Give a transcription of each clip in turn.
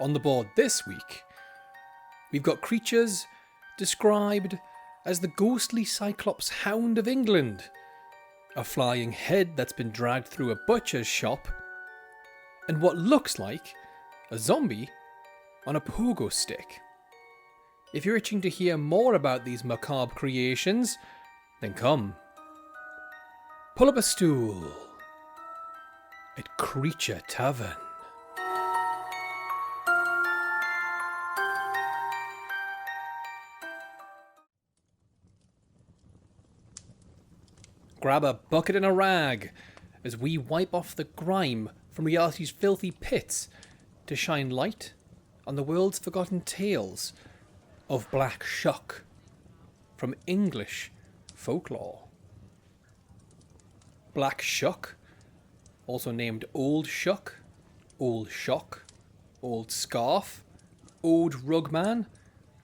On the board this week, we've got creatures described as the ghostly Cyclops Hound of England, a flying head that's been dragged through a butcher's shop, and what looks like a zombie on a pogo stick. If you're itching to hear more about these macabre creations, then come. Pull up a stool at Creature Tavern. Grab a bucket and a rag as we wipe off the grime from reality's filthy pits to shine light on the world's forgotten tales of Black Shuck from English folklore. Black Shuck, also named Old Shuck, Old Shock, Old Scarf, Old Rugman,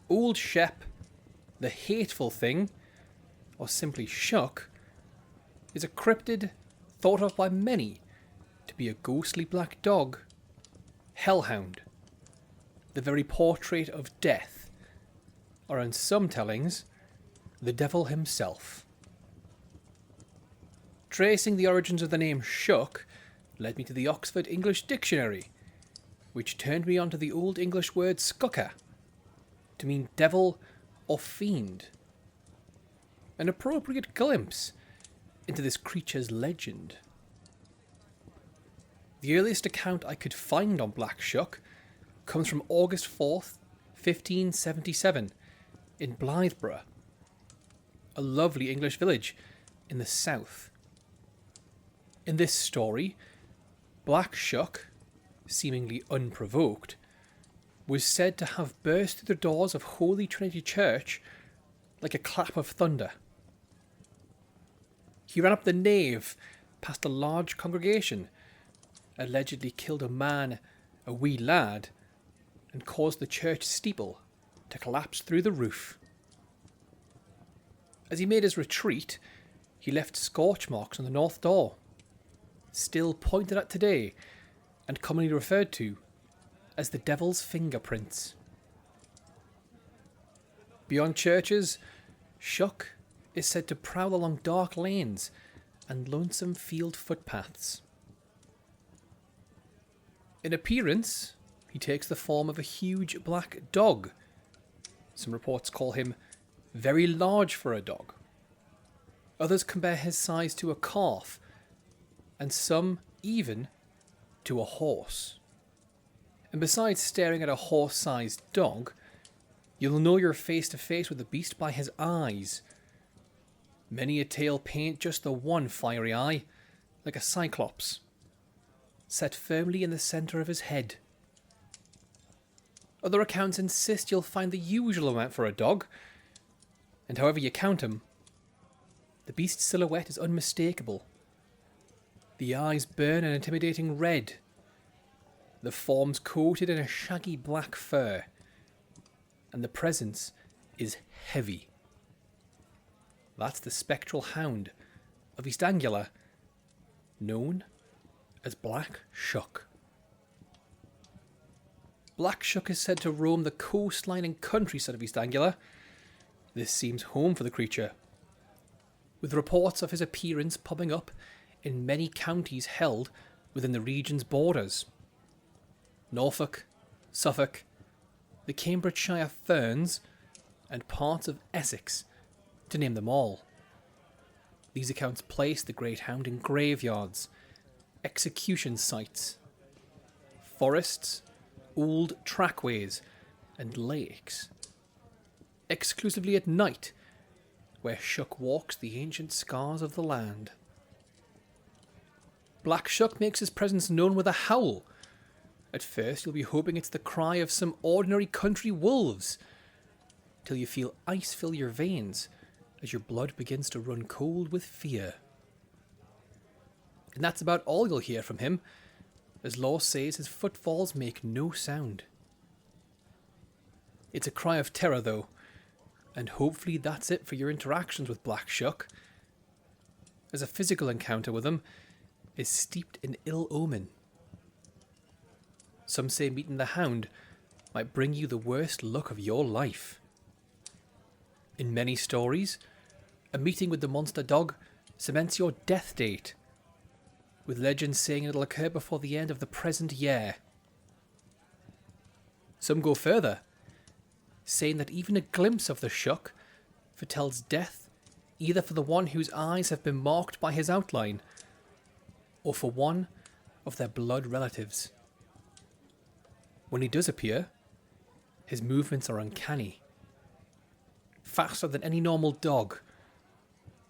Old Shep, the Hateful Thing, or simply Shuck, is a cryptid thought of by many to be a ghostly black dog, hellhound, the very portrait of death, or in some tellings, the devil himself. Tracing the origins of the name Shuck led me to the Oxford English Dictionary, which turned me onto the Old English word skucka, to mean devil or fiend. An appropriate glimpse into this creature's legend. The earliest account I could find on Black Shuck comes from August 4th, 1577, in Blythburgh, a lovely English village in the south. In this story, Black Shuck, seemingly unprovoked, was said to have burst through the doors of Holy Trinity Church like a clap of thunder. He ran up the nave past a large congregation, allegedly killed a man, a wee lad, and caused the church steeple to collapse through the roof. As he made his retreat, he left scorch marks on the north door, still pointed at today and commonly referred to as the devil's fingerprints. Beyond churches, Shuck is said to prowl along dark lanes and lonesome field footpaths. In appearance, he takes the form of a huge black dog. Some reports call him very large for a dog. Others compare his size to a calf, and some even to a horse. And besides staring at a horse-sized dog, you'll know you're face to face with the beast by his eyes. Many a tale paint just the one fiery eye, like a cyclops, set firmly in the centre of his head. Other accounts insist you'll find the usual amount for a dog, and however you count him, the beast's silhouette is unmistakable. The eyes burn an intimidating red. The form's coated in a shaggy black fur, and the presence is heavy. That's the spectral hound of East Anglia, known as Black Shuck. Black Shuck is said to roam the coastline and countryside of East Anglia. This seems home for the creature, with reports of his appearance popping up in many counties held within the region's borders. Norfolk, Suffolk, the Cambridgeshire Ferns, and parts of Essex, to name them all. These accounts place the great hound in graveyards, execution sites, forests, old trackways, and lakes. Exclusively at night, where Shuck walks the ancient scars of the land. Black Shuck makes his presence known with a howl. At first you'll be hoping it's the cry of some ordinary country wolves, till you feel ice fill your veins as your blood begins to run cold with fear. And that's about all you'll hear from him, as law says his footfalls make no sound. It's a cry of terror though, and hopefully that's it for your interactions with Black Shuck, as a physical encounter with him is steeped in ill omen. Some say meeting the hound might bring you the worst luck of your life. In many stories, a meeting with the monster dog cements your death date, with legends saying it'll occur before the end of the present year. Some go further, saying that even a glimpse of the Shuck foretells death either for the one whose eyes have been marked by his outline, or for one of their blood relatives. When he does appear, his movements are uncanny, faster than any normal dog,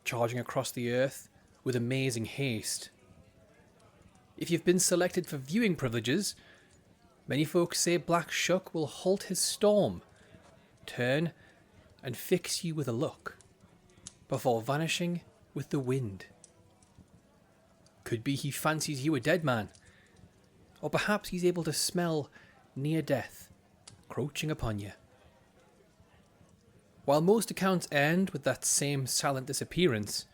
charging across the earth with amazing haste. If you've been selected for viewing privileges, many folks say Black Shuck will halt his storm, turn and fix you with a look, before vanishing with the wind. Could be he fancies you a dead man, or perhaps he's able to smell near death crouching upon you. While most accounts end with that same silent disappearance,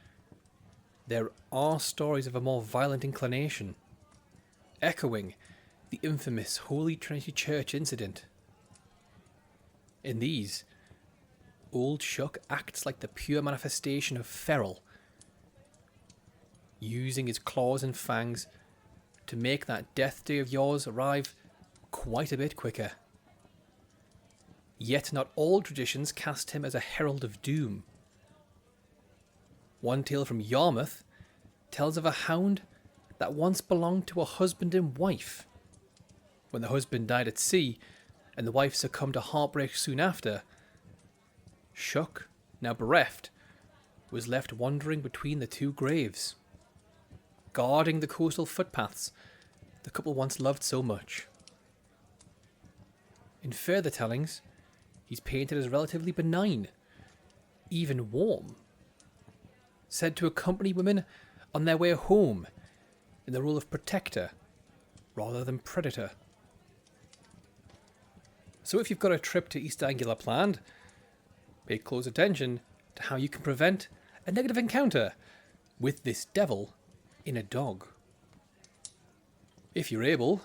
there are stories of a more violent inclination, echoing the infamous Holy Trinity Church incident. In these, Old Shuck acts like the pure manifestation of feral, using his claws and fangs to make that death day of yours arrive quite a bit quicker. Yet not all traditions cast him as a herald of doom. One tale from Yarmouth tells of a hound that once belonged to a husband and wife. When the husband died at sea and the wife succumbed to heartbreak soon after, Shuck, now bereft, was left wandering between the two graves, guarding the coastal footpaths the couple once loved so much. In further tellings, he's painted as relatively benign, even warm, said to accompany women on their way home in the role of protector rather than predator. So if you've got a trip to East Anglia planned, pay close attention to how you can prevent a negative encounter with this devil in a dog. If you're able,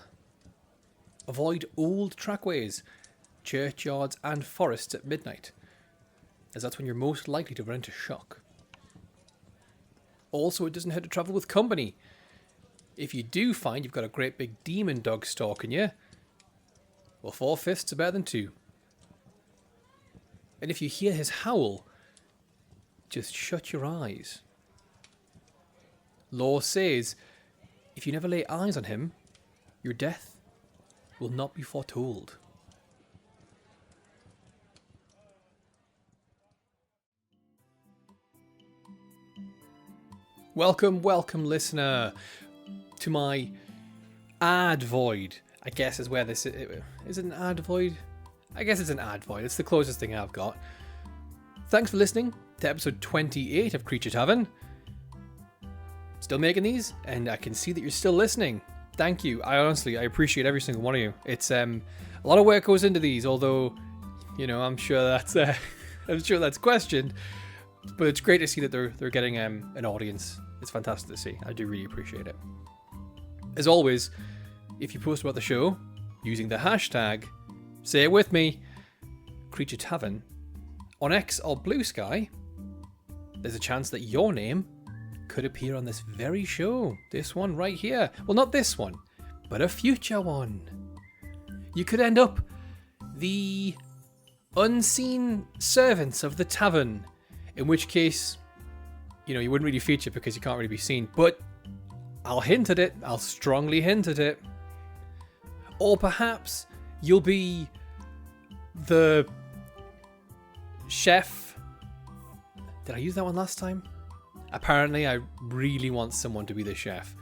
avoid old trackways, churchyards and forests at midnight, as that's when you're most likely to run into Shuck. Also, it doesn't hurt to travel with company. If you do find you've got a great big demon dog stalking you, well, 4 fists are better than 2. And if you hear his howl, just shut your eyes. Law says, if you never lay eyes on him, your death will not be foretold. Welcome, listener, to my ad void. I guess is where this is. Is it an ad void? I guess it's an ad void. It's the closest thing I've got. Thanks for listening to episode 28 of Creature Tavern. Still making these, and I can see that you're still listening. Thank you. I appreciate every single one of you. It's a lot of work goes into these, although, I'm sure that's questioned. But it's great to see that they're getting an audience. It's fantastic to see. I do really appreciate it. As always, if you post about the show using the hashtag, say it with me, Creature Tavern, on X or Blue Sky, there's a chance that your name could appear on this very show. This one right here. Well, not this one, but a future one. You could end up the unseen servants of the tavern, in which case, you wouldn't really feature because you can't really be seen, but I'll hint at it. I'll strongly hint at it. Or perhaps you'll be the chef. Did I use that one last time? Apparently, I really want someone to be the chef.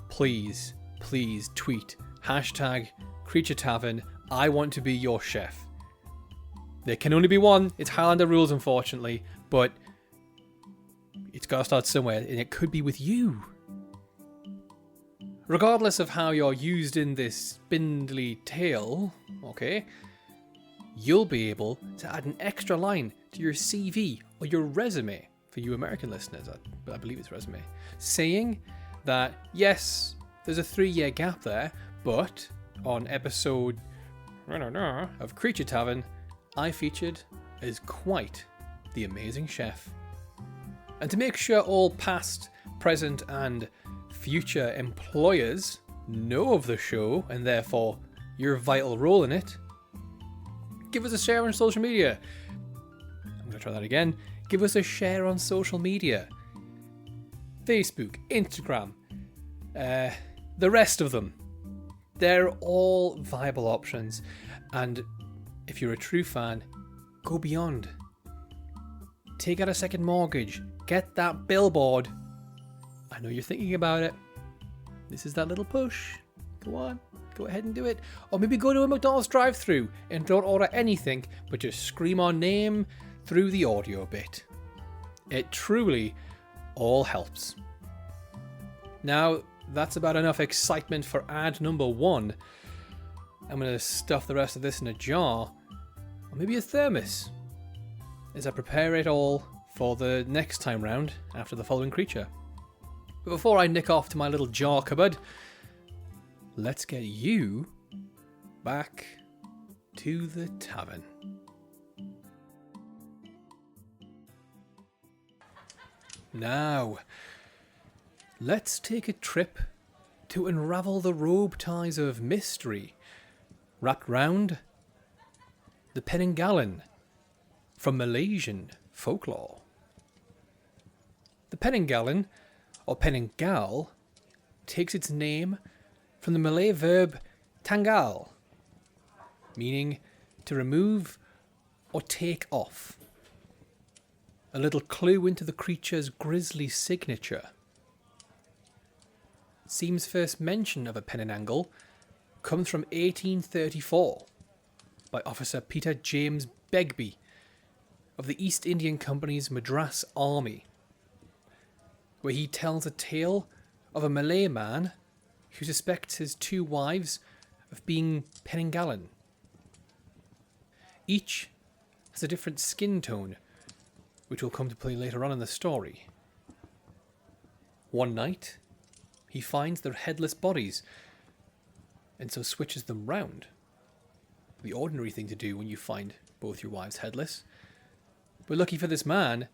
Please tweet hashtag Creature Tavern. I want to be your chef. There can only be one. It's Highlander rules, unfortunately, but it's got to start somewhere, and it could be with you. Regardless of how you're used in this spindly tale, okay, you'll be able to add an extra line to your CV or your resume, for you American listeners, I believe it's resume, saying that, yes, there's a 3-year gap there, but on episode of Creature Tavern, I featured as quite the amazing chef. And to make sure all past, present, and future employers know of the show and therefore your vital role in it, give us a share on social media. I'm going to try that again. Give us a share on social media. Facebook, Instagram, the rest of them. They're all viable options. And if you're a true fan, go beyond. Take out a second mortgage. Get that billboard. I know you're thinking about it. This is that little push. Go on. Go ahead and do it. Or maybe go to a McDonald's drive-thru and don't order anything, but just scream our name through the audio bit. It truly all helps. Now, that's about enough excitement for ad number 1. I'm going to stuff the rest of this in a jar, or maybe a thermos, as I prepare it all for the next time round after the following creature. But before I nick off to my little jar cupboard, let's get you back to the tavern. Now, let's take a trip to unravel the robe ties of mystery wrapped round the Penanggalan from Malaysian folklore. The Penanggalan, or Penanggal, takes its name from the Malay verb tanggal, meaning to remove or take off. A little clue into the creature's grisly signature. Seems first mention of a Penanggal comes from 1834 by Officer Peter James Begbie of the East Indian Company's Madras Army, where he tells a tale of a Malay man who suspects his 2 wives of being Penanggalan. Each has a different skin tone, which will come to play later on in the story. One night, he finds their headless bodies, and so switches them round. The ordinary thing to do when you find both your wives headless. But lucky for this man,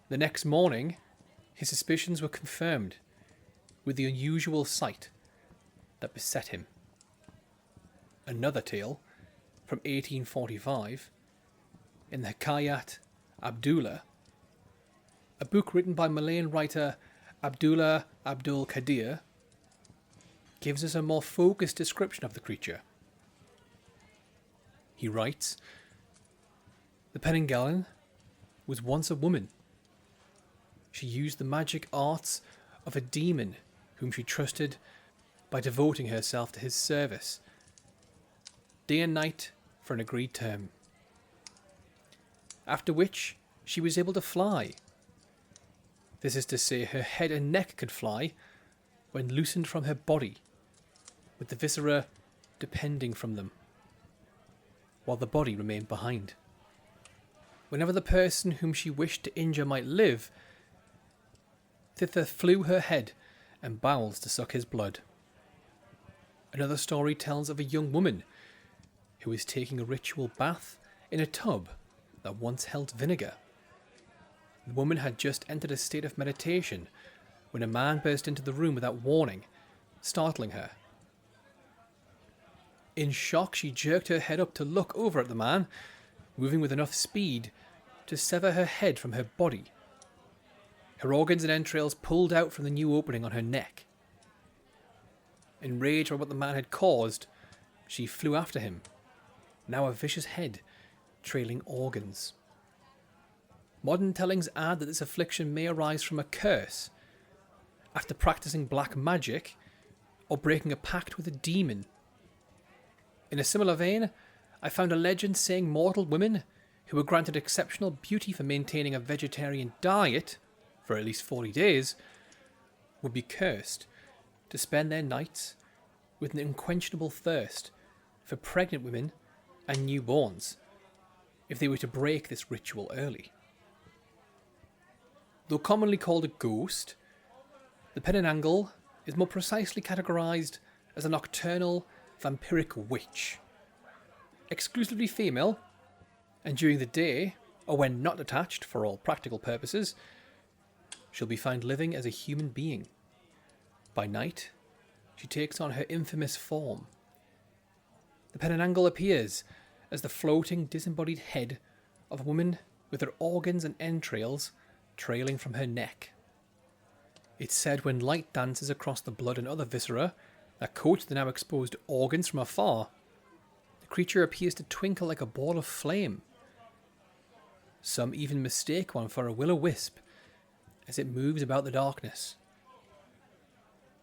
the next morning, his suspicions were confirmed with the unusual sight that beset him. Another tale from 1845 in the Hikayat Abdullah, a book written by Malayan writer Abdullah Abdul Qadir, gives us a more focused description of the creature. He writes, "The Penanggalan was once a woman. She used the magic arts of a demon whom she trusted by devoting herself to his service, day and night for an agreed term. After which she was able to fly. This is to say, her head and neck could fly when loosened from her body, with the viscera depending from them, while the body remained behind. Whenever the person whom she wished to injure might live, thither flew her head and bowels to suck his blood." Another story tells of a young woman who is taking a ritual bath in a tub that once held vinegar. The woman had just entered a state of meditation when a man burst into the room without warning, startling her. In shock, she jerked her head up to look over at the man, moving with enough speed to sever her head from her body. Her organs and entrails pulled out from the new opening on her neck. Enraged by what the man had caused, she flew after him, now a vicious head, trailing organs. Modern tellings add that this affliction may arise from a curse, after practicing black magic, or breaking a pact with a demon. In a similar vein, I found a legend saying mortal women who were granted exceptional beauty for maintaining a vegetarian diet for at least 40 days would be cursed to spend their nights with an unquenchable thirst for pregnant women and newborns if they were to break this ritual early. Though commonly called a ghost, the Penanggal is more precisely categorised as a nocturnal vampiric witch. exclusively female, and during the day, or when not attached for all practical purposes, she'll be found living as a human being. By night, she takes on her infamous form. The Penanggalan appears as the floating, disembodied head of a woman with her organs and entrails trailing from her neck. It's said when light dances across the blood and other viscera that coat the now exposed organs from afar, the creature appears to twinkle like a ball of flame. Some even mistake one for a will-o-wisp as it moves about the darkness,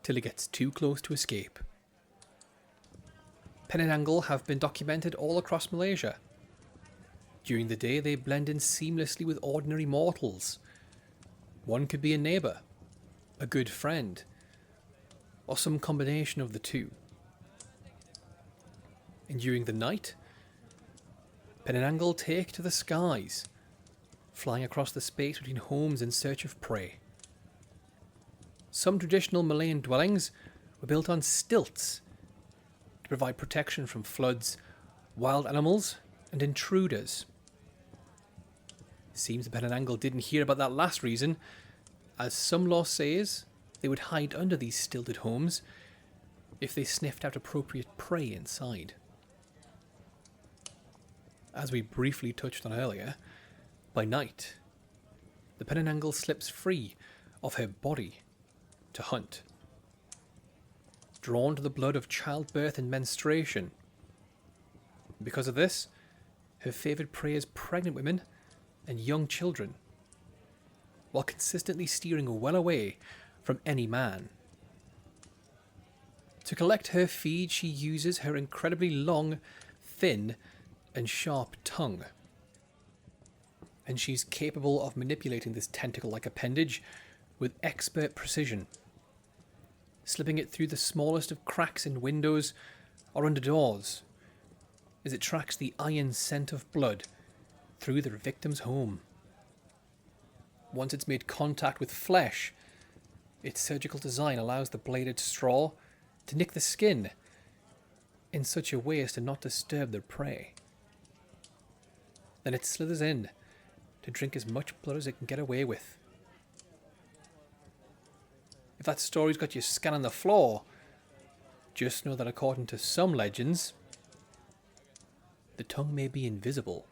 till it gets too close to escape. Penanggalan have been documented all across Malaysia. During the day, they blend in seamlessly with ordinary mortals. One could be a neighbour, a good friend, or some combination of the two. And during the night, Penanggalan take to the skies, flying across the space between homes in search of prey. Some traditional Malayan dwellings were built on stilts to provide protection from floods, wild animals, and intruders. Seems the Penanggalan didn't hear about that last reason, as some law says they would hide under these stilted homes if they sniffed out appropriate prey inside. As we briefly touched on earlier, by night, the Penanggalan slips free of her body to hunt. Drawn to the blood of childbirth and menstruation. Because of this, her favoured prey is pregnant women and young children, while consistently steering well away from any man. To collect her feed, she uses her incredibly long, thin, and sharp tongue. And she's capable of manipulating this tentacle-like appendage with expert precision, slipping it through the smallest of cracks in windows or under doors, as it tracks the iron scent of blood through their victim's home. Once it's made contact with flesh, its surgical design allows the bladed straw to nick the skin in such a way as to not disturb their prey. Then it slithers in to drink as much blood as it can get away with. If that story's got you scanning the floor, just know that according to some legends, the tongue may be invisible.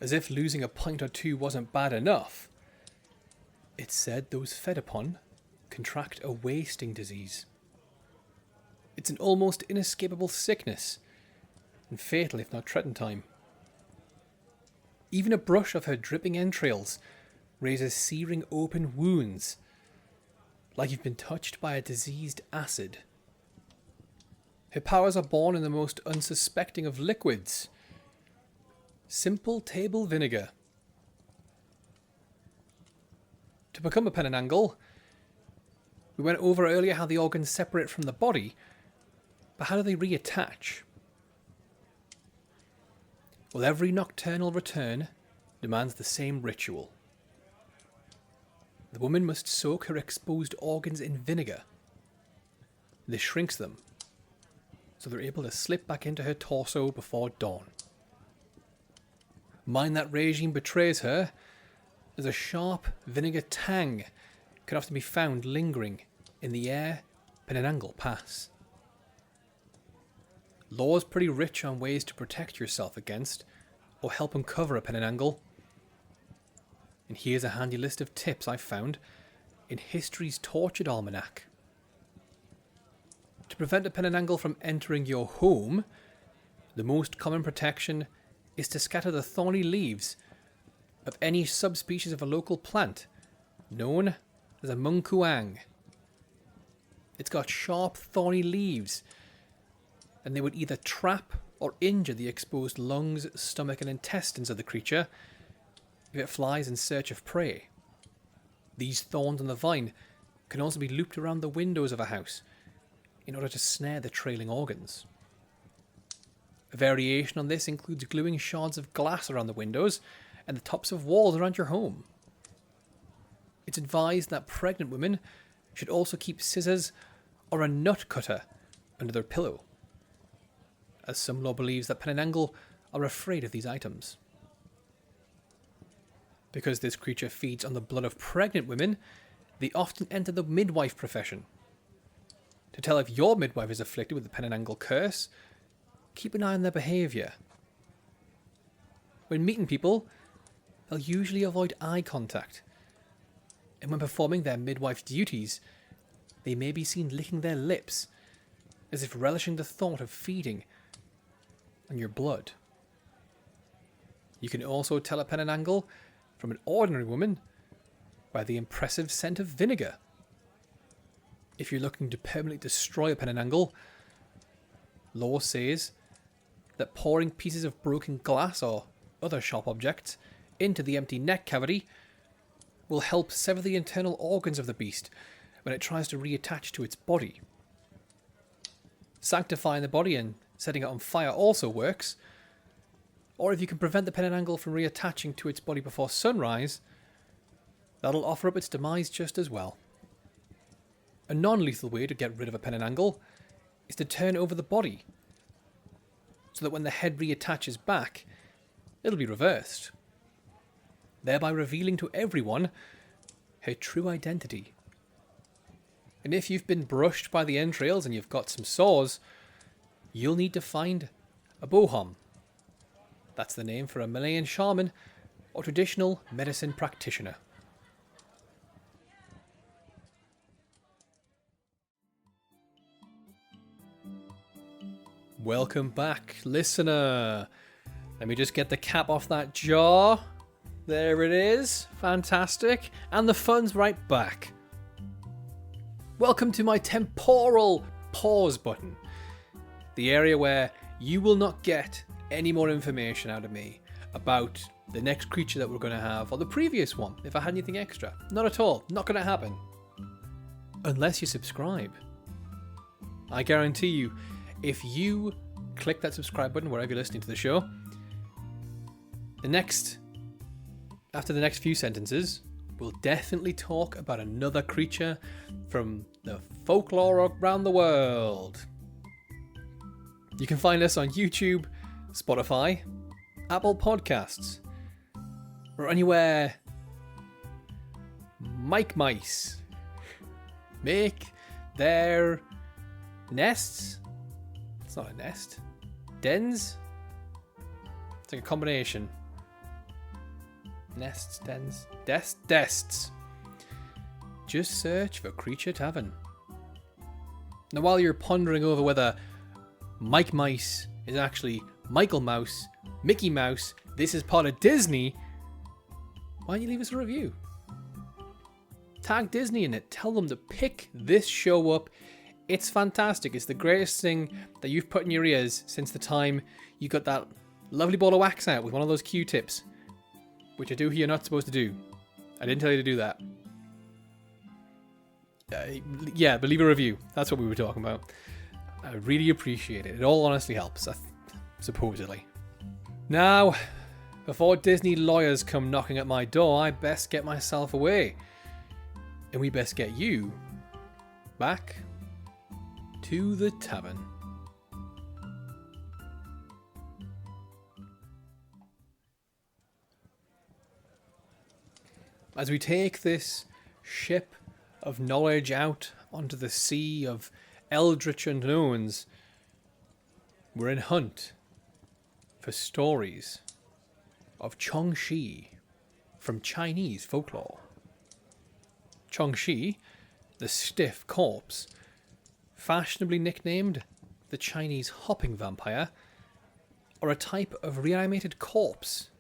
As if losing a pint or two wasn't bad enough, it's said those fed upon contract a wasting disease. It's an almost inescapable sickness, and fatal if not treading time. Even a brush of her dripping entrails raises searing open wounds, like you've been touched by a diseased acid. Her powers are born in the most unsuspecting of liquids, simple table vinegar. To become a Penanggalan, we went over earlier how the organs separate from the body, but how do they reattach? Well, every nocturnal return demands the same ritual. The woman must soak her exposed organs in vinegar. This shrinks them, so they're able to slip back into her torso before dawn. Mind that regime betrays her, as a sharp vinegar tang can often be found lingering in the air Penanggalan pass. Law's pretty rich on ways to protect yourself against or help uncover a Penanggalan. And here's a handy list of tips I found in History's Tortured Almanac. To prevent a Penanggalan from entering your home, the most common protection is to scatter the thorny leaves of any subspecies of a local plant known as a mungkuang. It's got sharp thorny leaves, and they would either trap or injure the exposed lungs, stomach and intestines of the creature if it flies in search of prey. These thorns on the vine can also be looped around the windows of a house in order to snare the trailing organs. A variation on this includes gluing shards of glass around the windows and the tops of walls around your home. It's advised that pregnant women should also keep scissors or a nut cutter under their pillow, as some lore believes that Penanggalan are afraid of these items. Because this creature feeds on the blood of pregnant women, they often enter the midwife profession. To tell if your midwife is afflicted with the Penanggalan curse, keep an eye on their behaviour. When meeting people, they'll usually avoid eye contact, and when performing their midwife duties, they may be seen licking their lips, as if relishing the thought of feeding on your blood. You can also tell a Penanggalan from an ordinary woman by the impressive scent of vinegar. If you're looking to permanently destroy a Penanggalan, lore says that pouring pieces of broken glass or other sharp objects into the empty neck cavity will help sever the internal organs of the beast when it tries to reattach to its body. Sanctifying the body and setting it on fire also works, or if you can prevent the Penanggalan from reattaching to its body before sunrise, that'll offer up its demise just as well. A non-lethal way to get rid of a Penanggalan is to turn over the body, so that when the head reattaches back, it'll be reversed, thereby revealing to everyone her true identity. And if you've been brushed by the entrails and you've got some sores, you'll need to find a bohom. That's the name for a Malayan shaman or traditional medicine practitioner. Welcome back, listener. Let me just get the cap off that jar. There it is. Fantastic. And the fun's right back. Welcome to my temporal pause button. The area where you will not get any more information out of me about the next creature that we're going to have, or the previous one, if I had anything extra. Not at all. Not going to happen. Unless you subscribe. I guarantee you, if you click that subscribe button wherever you're listening to the show, after the next few sentences, we'll definitely talk about another creature from the folklore around the world. You can find us on YouTube, Spotify, Apple Podcasts, or anywhere mice make their nests. It's not a nest. Dens? It's like a combination. Nests, dens, dests. Just search for Creature Tavern. Now, while you're pondering over whether Mike Mice is actually Michael Mouse, Mickey Mouse, this is part of Disney, why don't you leave us a review? Tag Disney in it. Tell them to pick this show up. It's fantastic. It's the greatest thing that you've put in your ears since the time you got that lovely ball of wax out with one of those Q-tips. Which I do hear you're not supposed to do. I didn't tell you to do that. Yeah, but leave a review. That's what we were talking about. I really appreciate it. It all honestly helps, supposedly. Now, before Disney lawyers come knocking at my door, I best get myself away. And we best get you back to the tavern. As we take this ship of knowledge out onto the sea of eldritch unknowns, we're in hunt for stories of Jiangshi from Chinese folklore. Jiangshi, the stiff corpse, fashionably nicknamed the Chinese hopping vampire, are a type of reanimated corpse,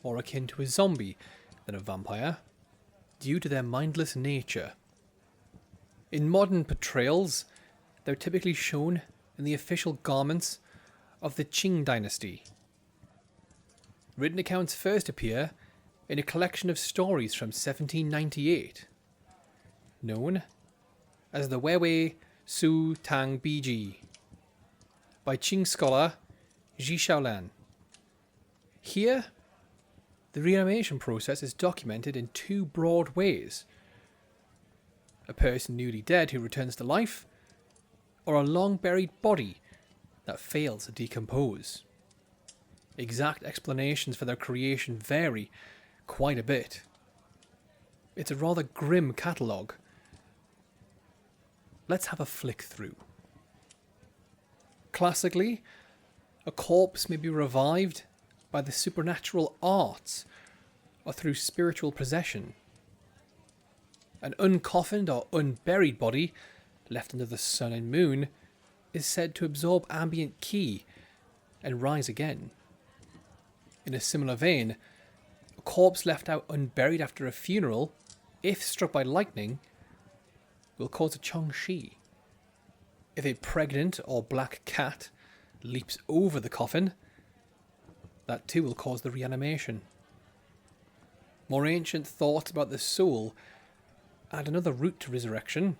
more akin to a zombie than a vampire, due to their mindless nature. In modern portrayals, they're typically shown in the official garments of the Qing dynasty. Written accounts first appear in a collection of stories from 1798, known as the Weiwei Su Tang Biji, by Qing scholar Zhi Shaolan. Here, the reanimation process is documented in two broad ways: a person newly dead who returns to life, or a long buried body that fail to decompose. Exact explanations for their creation vary quite a bit. It's a rather grim catalogue. Let's have a flick through. Classically, a corpse may be revived by the supernatural arts or through spiritual possession. An uncoffined or unburied body left under the sun and moon is said to absorb ambient ki and rise again. In a similar vein, a corpse left out unburied after a funeral, if struck by lightning, will cause a Jiangshi. If a pregnant or black cat leaps over the coffin, that too will cause the reanimation. More ancient thoughts about the soul add another route to resurrection.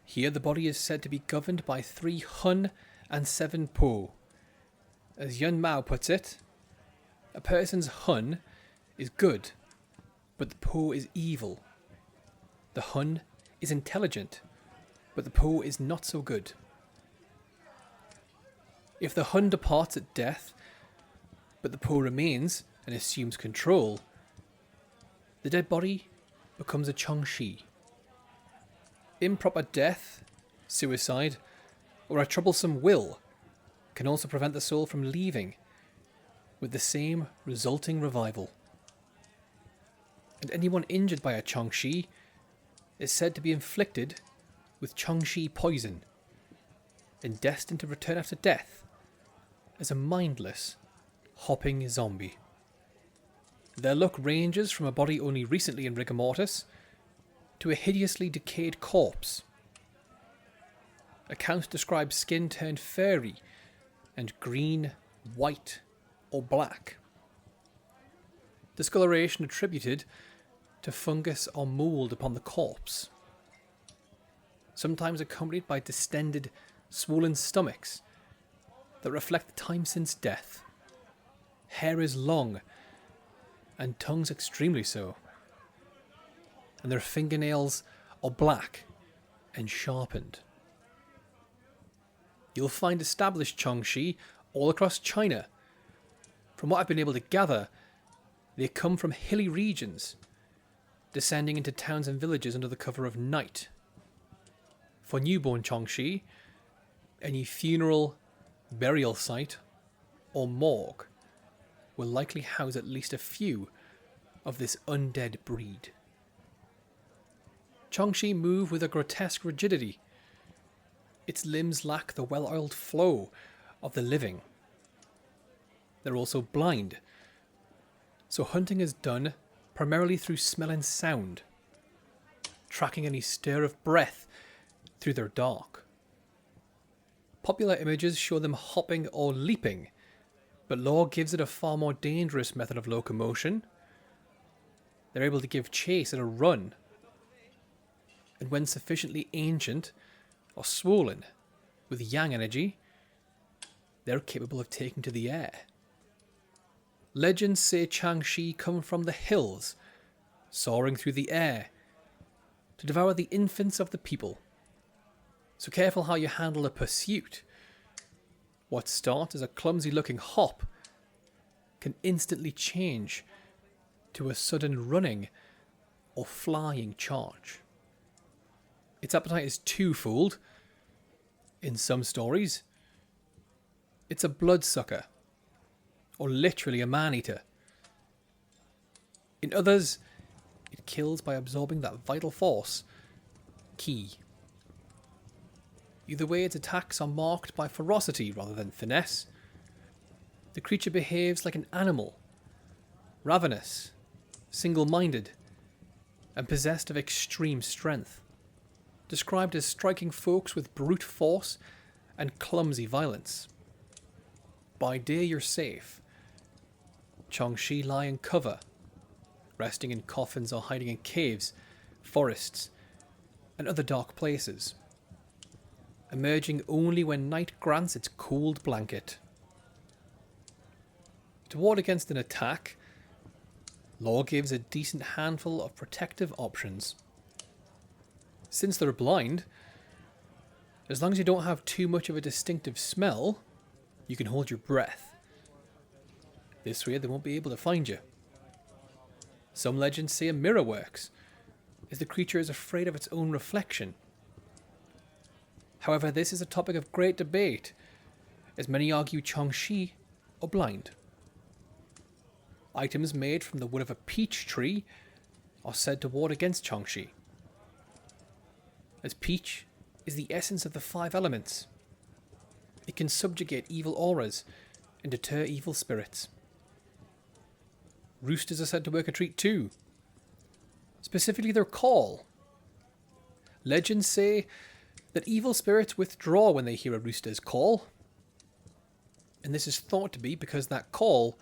Here the body is said to be governed by 3 hun and 7 po. As Yun Mao puts it, a person's hun is good, but the po is evil. The hun is intelligent, but the po is not so good. If the hun departs at death, but the po remains and assumes control, the dead body becomes a Jiangshi. Improper death, suicide, or a troublesome will can also prevent the soul from leaving, with the same resulting revival. And anyone injured by a Jiangshi is said to be inflicted with Jiangshi poison and destined to return after death as a mindless, hopping zombie. Their look ranges from a body only recently in rigor mortis to a hideously decayed corpse. Accounts describe skin turned furry and green, white, or black. Discoloration attributed to fungus or mould upon the corpse, sometimes accompanied by distended, swollen stomachs that reflect the time since death. Hair is long, and tongues extremely so, and their fingernails are black and sharpened. You'll find established Jiangshi all across China. From what I've been able to gather, they come from hilly regions, descending into towns and villages under the cover of night. For newborn Jiangshi, any funeral, burial site, or morgue will likely house at least a few of this undead breed. Jiangshi move with a grotesque rigidity. Its limbs lack the well-oiled flow of the living. They're also blind, so hunting is done primarily through smell and sound, tracking any stir of breath through their dark. Popular images show them hopping or leaping, but lore gives it a far more dangerous method of locomotion. They're able to give chase at a run, and when sufficiently ancient or swollen with yang energy, they're capable of taking to the air. Legends say Jiangshi come from the hills, soaring through the air to devour the infants of the people. So careful how you handle a pursuit. What starts as a clumsy-looking hop can instantly change to a sudden running or flying charge. Its appetite is twofold. In some stories, it's a bloodsucker, or literally a man-eater. In others, it kills by absorbing that vital force, ki. Either way, its attacks are marked by ferocity rather than finesse. The creature behaves like an animal, ravenous, single-minded, and possessed of extreme strength, described as striking folks with brute force and clumsy violence. By day you're safe. Jiangshi lie in cover, resting in coffins or hiding in caves, forests, and other dark places, emerging only when night grants its cold blanket. To ward against an attack, lore gives a decent handful of protective options. Since they're blind, As long as you don't have too much of a distinctive smell, you can hold your breath. This way they won't be able to find you. Some legends say a mirror works, as the creature is afraid of its own reflection. However, this is a topic of great debate, as many argue Jiangshi are blind. Items made from the wood of a peach tree are said to ward against Jiangshi, as peach is the essence of the 5 elements. It can subjugate evil auras and deter evil spirits. Roosters are said to work a treat too, specifically their call. Legends say that evil spirits withdraw when they hear a rooster's call, and this is thought to be because that call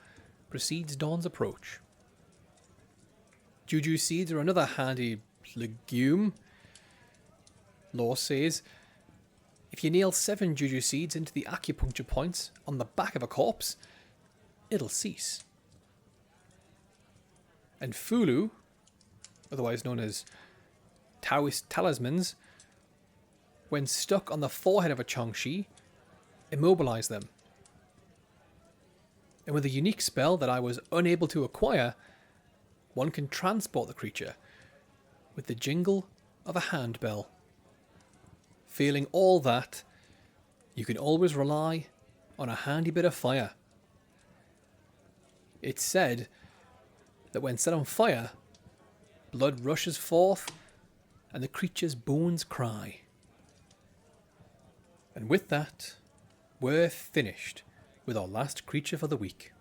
precedes dawn's approach. Juju seeds are another handy legume. Lore says, if you nail 7 juju seeds into the acupuncture points on the back of a corpse, it'll cease. And Fulu, otherwise known as Taoist talismans, when stuck on the forehead of a Jiangshi, immobilize them. And with a unique spell that I was unable to acquire, one can transport the creature with the jingle of a handbell. Failing all that, you can always rely on a handy bit of fire. It's said that when set on fire, blood rushes forth and the creature's bones cry. And with that, we're finished with our last creature for the week.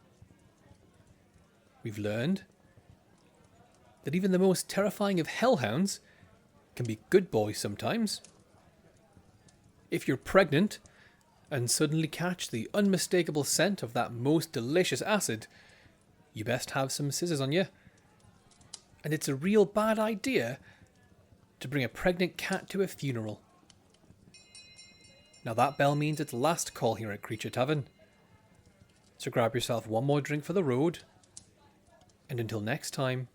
We've learned that even the most terrifying of hellhounds can be good boys sometimes. If you're pregnant and suddenly catch the unmistakable scent of that most delicious acid, you best have some scissors on you. And it's a real bad idea to bring a pregnant cat to a funeral. Now that bell means it's last call here at Creature Tavern. So grab yourself one more drink for the road, and until next time,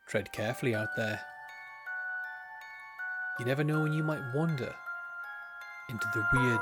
tread carefully out there. You never know when you might wander into the weird.